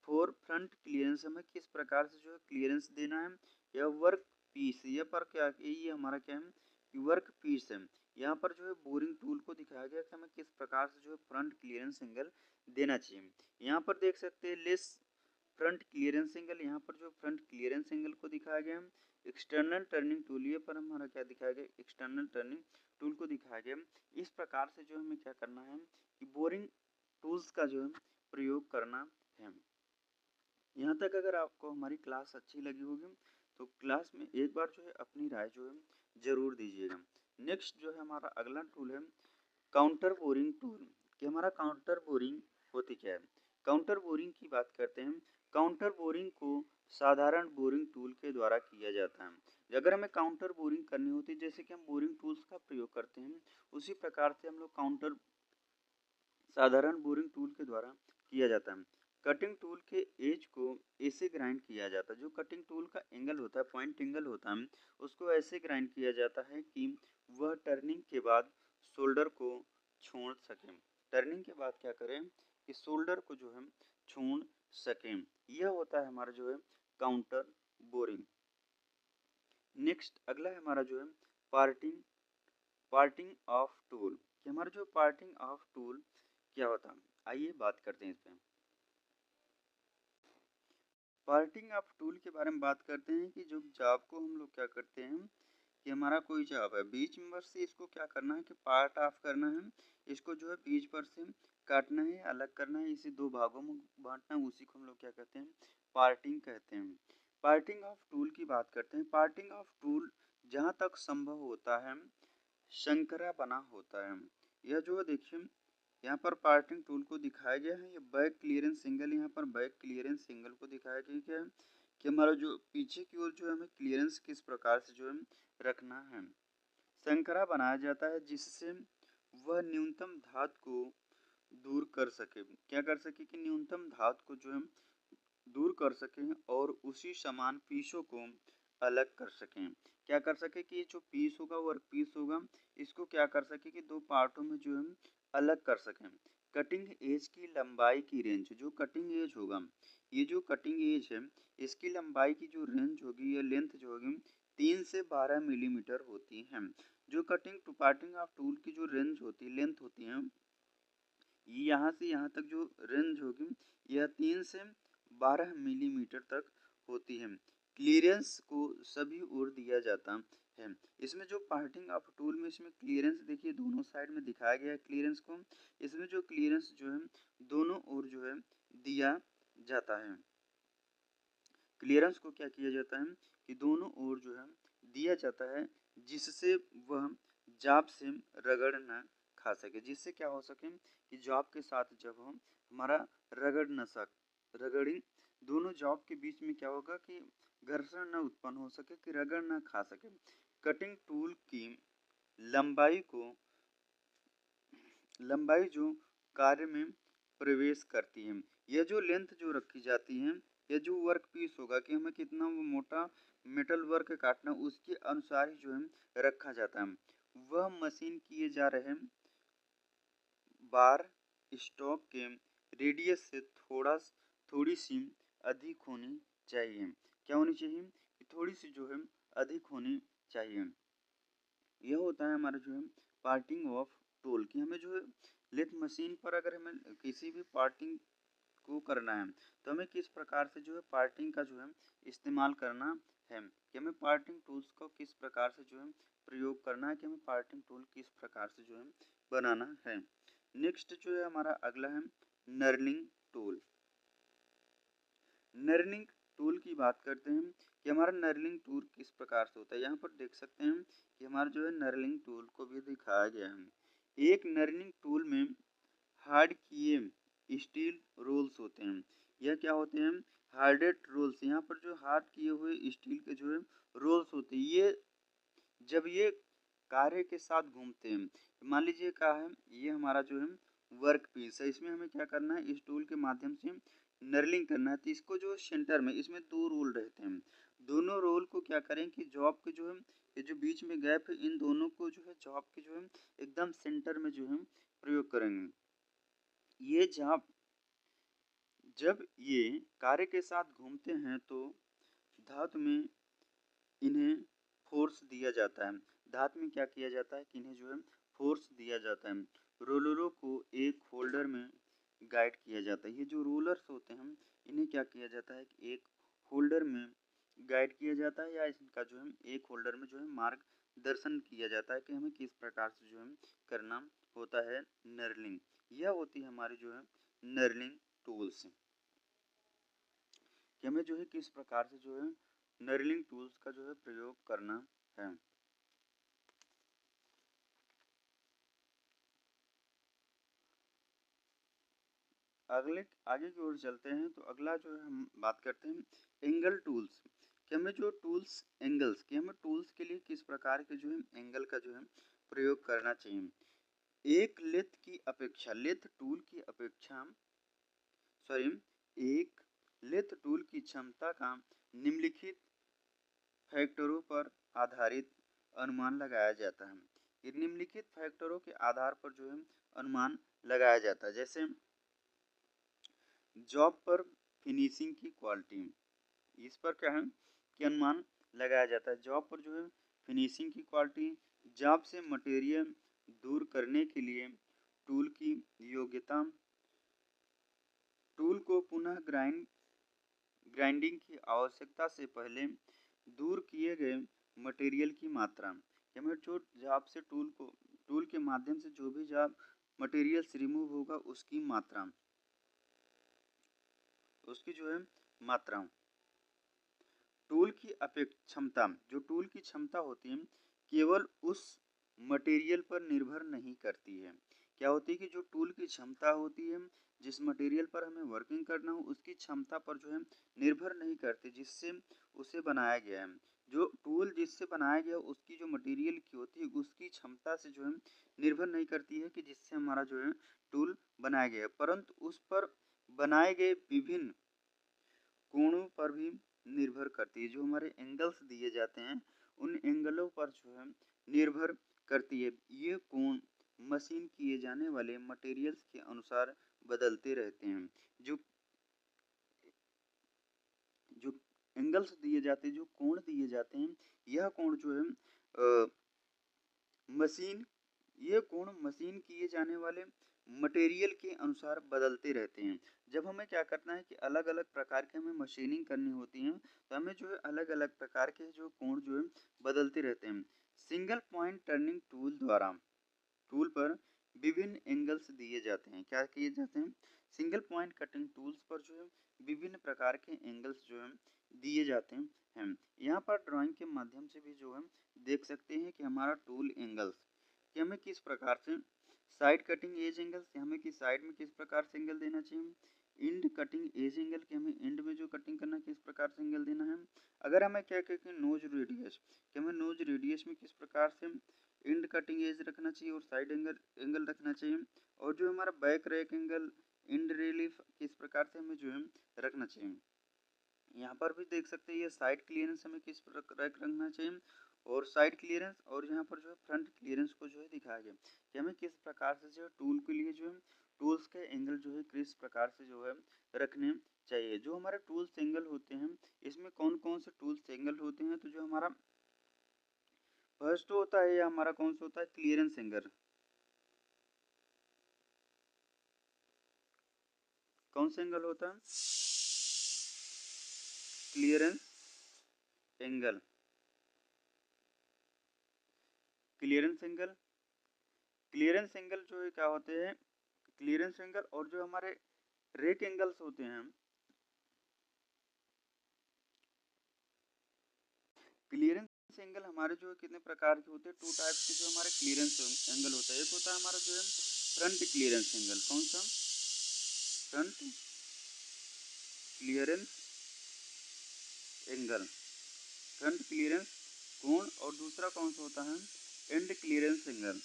फोर फ्रंट क्लियरेंस हमें किस प्रकार से जो है क्लियरेंस देना है। यह वर्क पीस, ये पर क्या ये हमारा क्या है कि वर्क पीस है। यहाँ पर जो है बोरिंग टूल को दिखाया गया कि हमें किस प्रकार से जो है फ्रंट क्लियरेंस एंगल देना चाहिए। यहाँ पर देख सकते हैं लेस फ्रंट क्लियरेंस एंगल, यहाँ पर जो फ्रंट क्लियरेंस एंगल को दिखाया गया है। एक्सटर्नल टर्निंग टूल, ये पर हमारा क्या दिखाया गया, एक्सटर्नल टर्निंग टूल को दिखाया गया। इस प्रकार से जो हमें क्या करना है कि बोरिंग टूल्स का जो है प्रयोग करना है। यहाँ तक अगर आपको हमारी क्लास अच्छी लगी होगी तो क्लास में एक बार जो है अपनी राय जो है जरूर दीजिएगा। नेक्स्ट जो है हमारा अगला टूल है काउंटर बोरिंग टूल। कि हमारा काउंटर बोरिंग होती क्या है? काउंटर बोरिंग की बात करते हैं। काउंटर बोरिंग को साधारण बोरिंग टूल के द्वारा किया जाता है। अगर हमें काउंटर बोरिंग करनी होती है, जैसे कि हम बोरिंग टूल्स का प्रयोग करते हैं, उसी प्रकार से हम लोग काउंटर साधारण बोरिंग टूल के द्वारा किया जाता है। कटिंग टूल के एज को ऐसे ग्राइंड किया जाता है, जो कटिंग टूल का एंगल होता है, पॉइंट एंगल होता है, उसको ऐसे ग्राइंड किया जाता है कि वह टर्निंग के बाद शोल्डर को छोड़ सके। टर्निंग के बाद क्या करें कि शोल्डर को जो है छोड़ सकें। यह होता है हमारा जो है काउंटर बोरिंग। नेक्स्ट अगला है हमारा जो है पार्टिंग पार्टिंग ऑफ टूल। कि हमारा जो पार्टिंग ऑफ टूल क्या होता है, आइए बात करते हैं इस पे। पार्टिंग ऑफ टूल के बारे में बात करते हैं कि जो जॉब को हम लोग क्या करते हैं कि हमारा कोई जॉब है, बीच में से इसको क्या करना है कि पार्ट ऑफ करना है। इसको जो है बीच पर से काटना है, अलग करना है, इसे दो भागों में बांटना है, उसी को हम लोग क्या कहते हैं, पार्टिंग कहते हैं। पार्टिंग ऑफ टूल की बात करते हैं। पार्टिंग ऑफ टूल जहाँ तक संभव होता है शंकरा बना होता है। यह जो है देखिए यहाँ पर पार्टिंग टूल को दिखाया गया है। ये बैक क्लियरेंस एंगल, यहाँ पर बैक क्लियरेंस एंगल को दिखाया गया है कि हमारा जो पीछे की ओर जो है हमें क्लियरेंस किस प्रकार से जो है रखना है। शंकरा बनाया जाता है जिससे वह न्यूनतम धात को दूर कर सके। क्या कर सके कि न्यूनतम धात को जो है दूर कर सकें और उसी समान पीसों को अलग कर सकें। क्या कर सके कि ये जो पीस होगा वर्क पीस होगा, इसको क्या कर सके कि दो पार्टों में जो है अलग कर सकें। कटिंग एज की लंबाई की रेंज, जो कटिंग एज होगा, ये जो कटिंग एज है इसकी लंबाई की जो रेंज होगी या लेंथ जो होगी 3 से 12 मिलीमीटर होती है। जो cutting to parting off tool की जो रेंज होती है, लेंथ होती है, यहाँ से यहाँ तक जो रेंज होगी यह 3 से 12 मिलीमीटर तक होती है। क्लियरेंस को सभी ओर दिया जाता है। इसमें जो पार्टिंग ऑफ टूल में इसमें क्लियरेंस देखिए दोनों साइड में दिखाया गया है क्लियरेंस को। इसमें जो क्लियरेंस जो है दोनों ओर जो है दिया जाता है। क्लियरेंस को क्या किया जाता है कि दोनों ओर जो है दिया जाता है, जिससे वह जाप से रगड़ न खा सके। जिससे क्या हो सके कि जाप के साथ जब हम हमारा रगड़िंग दोनों जाप के बीच में क्या होगा कि घर्षण न उत्पन्न हो सके, कि रगड़ न खा सके। कटिंग टूल की लंबाई जो कार्य में प्रवेश करती है, यह जो लेंथ जो रखी जाती है, यह जो वर्क पीस होगा कि हमें कितना मोटा मेटल वर्क काटना, उसके अनुसार ही जो है रखा जाता है। वह मशीन किए जा रहे बार स्टॉक के रेडियस से थोड़ी सी अधिक होनी चाहिए। क्या होनी चाहिए कि थोड़ी सी जो है अधिक होनी चाहिए। यह होता है हमारा जो है पार्टिंग ऑफ टूल की। हमें जो है लेथ मशीन पर अगर हमें किसी भी पार्टिंग को करना है तो हमें किस प्रकार से जो है पार्टिंग का जो है इस्तेमाल करना है, कि हमें पार्टिंग टूल्स को किस प्रकार से जो है प्रयोग करना है, कि हमें पार्टिंग टूल किस प्रकार से जो है बनाना है। नेक्स्ट जो है हमारा अगला है नर्लिंग टूल। नर्लिंग टूल की बात करते हैं कि हमारा नर्लिंग टूल किस प्रकार से होता है। यहाँ पर देख सकते हैं कि हमारा जो है नर्लिंग टूल को भी दिखाया गया है। एक नर्लिंग टूल में हार्ड किए स्टील रोल्स होते हैं। यह क्या होते हैं हार्डेड रोल्स। यहाँ पर जो हार्ड किए हुए स्टील के जो है रोल्स होते हैं, ये जब ये कार्य के साथ घूमते हैं, मान लीजिए क्या है ये हमारा जो है वर्क पीस है, इसमें हमें क्या करना है इस टूल के माध्यम से नर्लिंग करना है। तो इसको जो सेंटर में इसमें दो रोल रहते हैं, दोनों रोल को क्या करें कि जॉब के जो है ये जो बीच में गैप है, इन दोनों को जो है जॉब के जो है एकदम सेंटर में जो है प्रयोग करेंगे। ये जब ये कार्य के साथ घूमते हैं तो धातु में इन्हें फोर्स दिया जाता है। धातु में क्या किया जाता है कि इन्हें जो है फोर्स दिया जाता है। रोलरों को एक होल्डर में गाइड किया जाता है। ये जो रोलर्स होते हैं इन्हें क्या किया जाता है कि एक होल्डर में गाइड किया जाता है, या इनका जो है एक होल्डर में जो है मार्गदर्शन किया जाता है कि हमें किस प्रकार से जो है करना होता है नर्लिंग। यह होती है हमारी जो है नर्लिंग टूल्स, कि हमें जो है किस प्रकार से जो है नर्लिंग टूल्स का जो है प्रयोग करना है। आगे की ओर चलते हैं तो अगला जो है हम बात करते हैं एंगल टूल्स, कि हमें जो टूल्स एंगल्स कि हमें टूल्स के लिए किस प्रकार के जो है एंगल का जो है प्रयोग करना चाहिए। एक लेथ टूल की क्षमता का निम्नलिखित फैक्टरों पर आधारित अनुमान लगाया जाता है। ये निम्नलिखित फैक्टरों के आधार पर जो है अनुमान लगाया जाता है। जैसे जॉब पर फिनिशिंग की क्वालिटी, इस पर क्या है कि अनुमान लगाया जाता है। जॉब पर जो है फिनिशिंग की क्वालिटी, जॉब से मटेरियल दूर करने के लिए टूल की योग्यता, टूल को पुनः ग्राइंडिंग की आवश्यकता से पहले दूर किए गए मटेरियल की मात्रा, हमें जो जॉब से टूल के माध्यम से जो भी जॉब मटेरियल से रिमूव होगा उसकी मात्रा, उसकी जो है मात्रा। टूल की अपेक्ष क्षमता, जो टूल की क्षमता होती है केवल उस मटेरियल पर निर्भर नहीं करती है। क्या होती है कि जो टूल की क्षमता होती है, जिस मटेरियल पर हमें वर्किंग करना हो उसकी क्षमता पर जो है निर्भर नहीं करती जिससे उसे बनाया गया है। जो टूल जिससे बनाया गया उसकी जो मटेरियल की होती है उसकी क्षमता से जो है निर्भर नहीं करती है कि जिससे हमारा जो है टूल बनाया गया है, परंतु उस पर बनाए गए विभिन्न कोणों पर भी निर्भर करती है। जो हमारे एंगल्स दिए जाते हैं उन एंगलों पर जो है निर्भर करती है। ये कोण मशीन किए जाने वाले मटेरियल्स के अनुसार बदलते रहते हैं। जो जो एंगल्स दिए जाते हैं, जो कोण दिए जाते हैं, यह कोण जो है मशीन ये कोण मशीन किए जाने वाले मटेरियल के अनुसार बदलते रहते हैं। जब हमें क्या करना है कि अलग अलग प्रकार के हमें मशीनिंग करनी होती है तो हमें जो है अलग अलग प्रकार के जो कोण जो है बदलते रहते हैं। सिंगल पॉइंट टर्निंग टूल द्वारा टूल पर विभिन्न एंगल्स दिए जाते हैं। क्या किए जाते हैं सिंगल पॉइंट कटिंग टूल्स पर जो है विभिन्न प्रकार के एंगल्स जो है दिए जाते हैं। यहाँ पर ड्राइंग के माध्यम से भी जो है देख सकते हैं कि हमारा टूल एंगल्स कि हमें किस प्रकार से साइड कटिंग एज एंगल्स हमें किस साइड में किस प्रकार से एंगल देना चाहिए। इंड कटिंग एज एंगल कि हमें एंड में जो कटिंग करना किस प्रकार से एंगल देना है। अगर हमें क्या कहते हैं नोज रेडियस कि हमें नोज रेडियस में किस प्रकार से इंड कटिंग एज रखना चाहिए और साइड एंगल रखना चाहिए। और जो हमारा back rack angle end relief किस प्रकार से हमें जो है रखना चाहिए। यहाँ पर भी देख सकते हैं ये साइड क्लियरेंस हमें किस प्रकार रखना चाहिए और साइड क्लियरेंस और यहाँ पर जो है फ्रंट क्लियरेंस को जो है दिखाया गया कि हमें किस प्रकार से जो है टूल के लिए जो है टूल्स के एंगल जो है किस प्रकार से जो है रखने चाहिए। जो हमारे टूल्स एंगल होते हैं इसमें कौन कौन से टूल्स एंगल होते हैं। तो जो हमारा फर्स्ट होता है या हमारा कौन सा होता है क्लियरेंस एंगल। कौन सा एंगल होता है clearance angle. Clearance angle clearance angle जो है क्या होते हैं क्लियरेंस एंगल और जो हमारे रेक एंगल्स होते हैं। क्लियरेंस एंगल हमारे जो है कितने प्रकार के होते हैं टू टाइप्स के जो हमारे क्लियरेंस एंगल होता है। एक होता है हमारा जो है फ्रंट क्लियरेंस एंगल। कौन सा front clearance angle front clearance कोण। और दूसरा कौन सा होता है and clearance angle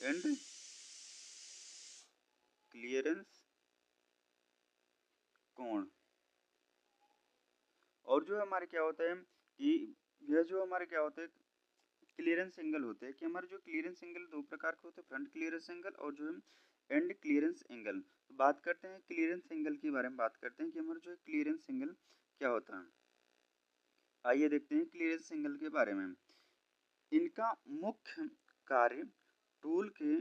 and clearance कोण। और जो हमारे क्या होता है कि यह जो हमारे क्या होते हैं क्लियरेंस एंगल होते हैं कि हमारे जो क्लियरेंस एंगल दो प्रकार के होते हैं फ्रंट क्लियरेंस एंगल और जो है एंड क्लियरेंस एंगल। तो बात करते हैं क्लियरेंस एंगल के बारे में बात करते हैं कि हमारा जो है क्लियरेंस एंगल क्या होता है। आइए देखते हैं क्लियरेंस एंगल के बारे में। इनका मुख्य कार्य टूल के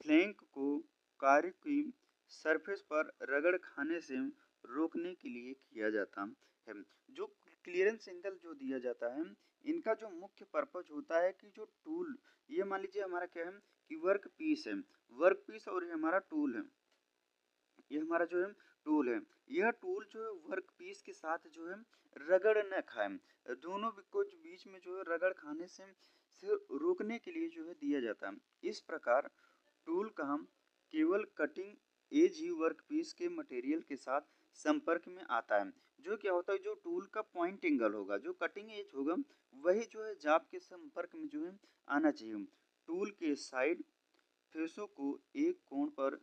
फ्लैंक को कार्य की सरफेस पर रगड़ खाने से रोकने के लिए किया जाता है। जो क्लियरेंस एंगल जो दिया जाता है इनका जो मुख्य पर्पज होता है कि जो टूल ये मान लीजिए हमारा क्या है कि वर्क पीस है वर्क पीस और ये हमारा टूल है ये हमारा जो है टूल है। यह टूल जो है वर्क पीस के साथ जो है रगड़ न खाए दोनों कुछ बीच में जो है रगड़ खाने से रोकने के लिए जो है दिया जाता है। इस प्रकार टूल का हम केवल कटिंग एज ही वर्क पीस के मटेरियल के साथ संपर्क में आता है। जो क्या होता है जो टूल का पॉइंट एंगल होगा जो कटिंग एज होगा वही जो है जाप के संपर्क में जो है आना चाहिए। टूल के साइड फेसों को एक कोण पर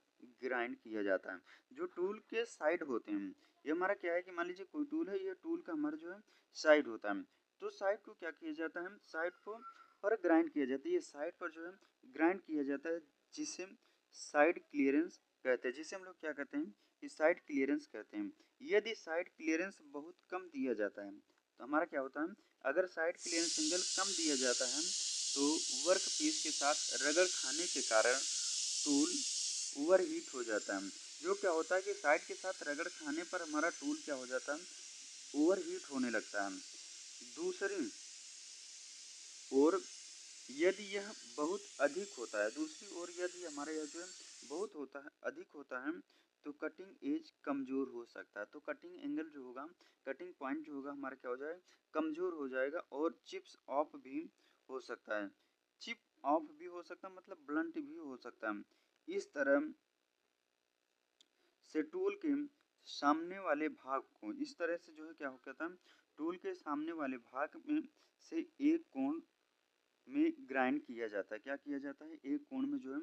ग्राइंड किया जाता है। जो टूल के साइड होते हैं ये हमारा क्या है कि मान लीजिए कोई टूल है ये टूल का हमारा जो है साइड होता है। तो साइड को क्या किया जाता है साइड को पर ग्राइंड किया जाता है। ये साइड पर जो है ग्राइंड किया जाता है जिसे साइड क्लियरेंस कहते हैं जिसे हम लोग क्या कहते हैं कि साइड क्लियरेंस कहते हैं। यदि साइड क्लियरेंस बहुत कम दिया जाता है तो हमारा क्या होता है अगर साइड क्लियरेंस एंगल कम दिया जाता है तो वर्क पीस के साथ रगड़ खाने के कारण टूल ओवरहीट हो जाता है। जो क्या होता है कि साइड के साथ रगड़ खाने पर हमारा टूल क्या हो जाता है ओवरहीट होने लगता है। दूसरी और यदि यह बहुत अधिक होता है दूसरी ओर यदि हमारे यहाँ जो है बहुत होता है अधिक होता है तो कटिंग एज कमजोर हो सकता है। तो कटिंग एंगल जो होगा कटिंग पॉइंट जो होगा हमारा क्या हो जाएगा कमजोर हो जाएगा और चिप्स ऑफ भी हो सकता है। चिप ऑफ भी हो सकता है मतलब ब्लंट भी हो सकता है। इस तरह से टूल के सामने वाले भाग को इस तरह से जो है क्या हो कहता है टूल के सामने वाले भाग में से एक कोण में ग्राइंड किया जाता है। क्या किया जाता है एक कोण में जो है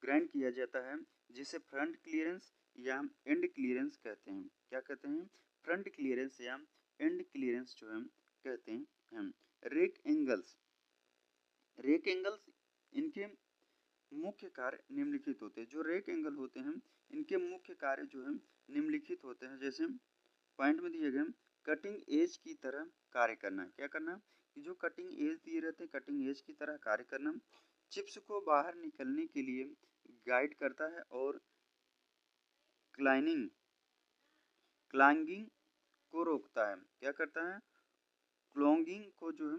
ग्राइंड किया जाता है जिसे फ्रंट क्लियरेंस या एंड क्लियरेंस कहते हैं। क्या कहते हैं फ्रंट क्लियरेंस या एंड क्लियरेंस जो है कहते हैं। रेक एंगल्स इनके मुख्य कार्य निम्नलिखित होते हैं। जो रेक एंगल होते हैं इनके मुख्य कार्य जो है निम्नलिखित होते हैं। जैसे पॉइंट में दिए गए कटिंग एज की तरह कार्य करना। क्या करना कि जो कटिंग एज दिए रहते हैं कटिंग एज की तरह कार्य करना चिप्स को बाहर निकलने के लिए गाइड करता है और क्लाइनिंग क्लॉन्गिंग को रोकता है। क्या करता है क्लॉन्गिंग को जो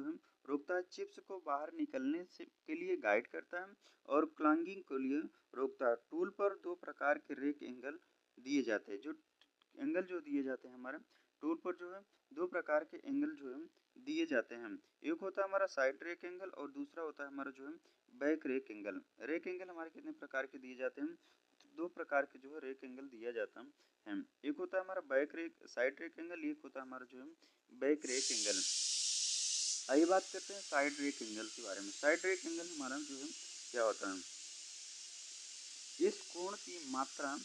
है रोकता है, चिप्स को बाहर निकलने से के लिए गाइड करता है और क्लॉन्गिंग के लिए रोकता है। टूल पर दो प्रकार के रेक एंगल दिए जाते हैं। जो एंगल जो दिए जाते हैं हमारे टूल पर जो है दो प्रकार के एंगल जो है दिए जाते हैं। एक होता है हमारा साइड रेक एंगल और दूसरा होता है हमारा जो है back rake angle. Rake angle हमारे कितने प्रकार के दिए जाते हैं? दो प्रकार के जो है रेक एंगल दिया जाता है। एक होता है हमारा back rake side rake angle, एक होता है हमारा जो है बैक रेक एंगल। आइए बात करते हैं साइड रेक एंगल के बारे में। साइड रेक एंगल हमारा जो है क्या होता है? इस कोण की मात्रा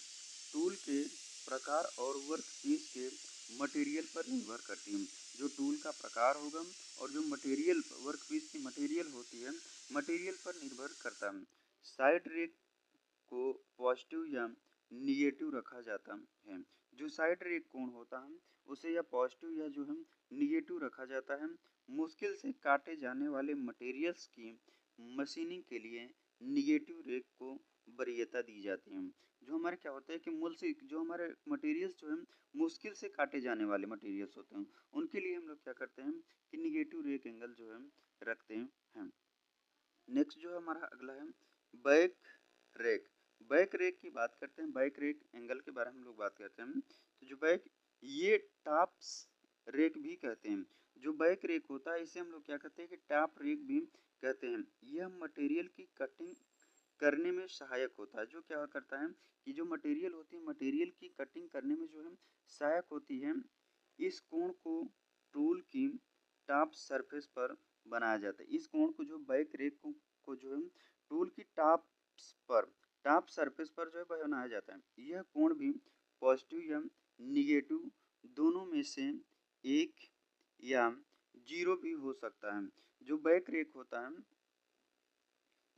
टूल के प्रकार और वर्कपीस के मटेरियल पर निर्भर करती है। जो टूल का प्रकार होगा और जो मटेरियल वर्कपीस की मटेरियल होती है, मटेरियल पर निर्भर करता है। साइड रेक को पॉजिटिव या निगेटिव रखा जाता है। जो साइड रेक कोण होता है उसे या पॉजिटिव या जो है निगेटिव रखा जाता है। मुश्किल से काटे जाने वाले मटेरियल्स की मशीनिंग के लिए निगेटिव रेक को वरीयता दी जाती है। जो हमारे क्या होता है कि मूल से जो हमारे मटेरियल्स जो है मुश्किल से काटे जाने वाले मटेरियल्स होते हैं, उनके लिए हम लोग क्या करते हैं कि निगेटिव रेक एंगल जो है रखते हैं। नेक्स्ट जो है हमारा अगला है बैक रेक। बैक रेक की बात करते हैं, बैक रेक एंगल के बारे में हम लोग बात करते हैं। तो जो बैक ये टॉप्स रेक भी कहते हैं। जो बैक रेक होता है इसे हम लोग क्या कहते हैं कि टॉप रेक भी कहते हैं। यह मटेरियल की कटिंग करने में सहायक होता है। जो क्या करता है कि जो मटेरियल होती है मटेरियल की कटिंग करने में जो है सहायक होती है। इस कोण को टूल की टॉप सरफेस पर बनाया जाता है। इस कोण को जो बैक रेक को जो है टूल की टॉप सरफेस पर जो है बनाया जाता है। यह कोण भी पॉजिटिव या निगेटिव दोनों में से एक या जीरो भी हो सकता है। जो बैक रेक होता है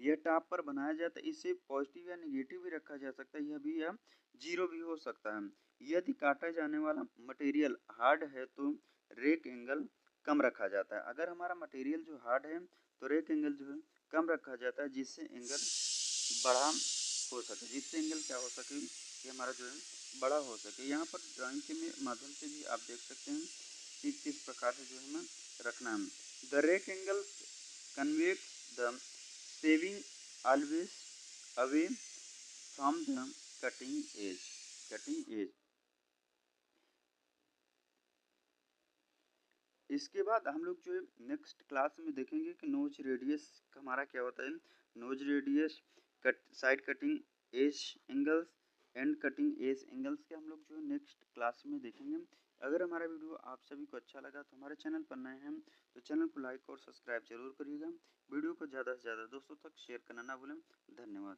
यह टॉप पर बनाया जाता है। इसे पॉजिटिव या निगेटिव भी रखा जा सकता है, यह भी या जीरो भी हो सकता है। यदि काटा जाने वाला मटेरियल हार्ड है तो रेक एंगल कम रखा जाता है। अगर हमारा मटेरियल जो हार्ड है तो रेक एंगल जो है कम रखा जाता है, जिससे एंगल बड़ा हो सके, जिससे एंगल क्या हो सके कि हमारा जो है बड़ा हो सके। यहाँ पर ड्राइंग के माध्यम से भी आप देख सकते हैं कि किस प्रकार से जो है हमें रखना है। The rake angle convey the shaving always away from the cutting edge। इसके बाद हम लोग जो है नेक्स्ट क्लास में देखेंगे कि नोज रेडियस हमारा क्या होता है। Nose radius side cutting edge angles and cutting edge angles के हम लोग जो है नेक्स्ट क्लास में देखेंगे। अगर हमारा वीडियो आप सभी को अच्छा लगा तो हमारे चैनल पर नए हैं तो चैनल को लाइक और सब्सक्राइब जरूर करिएगा। वीडियो को ज़्यादा से ज़्यादा दोस्तों तक शेयर करना ना भूलें। धन्यवाद।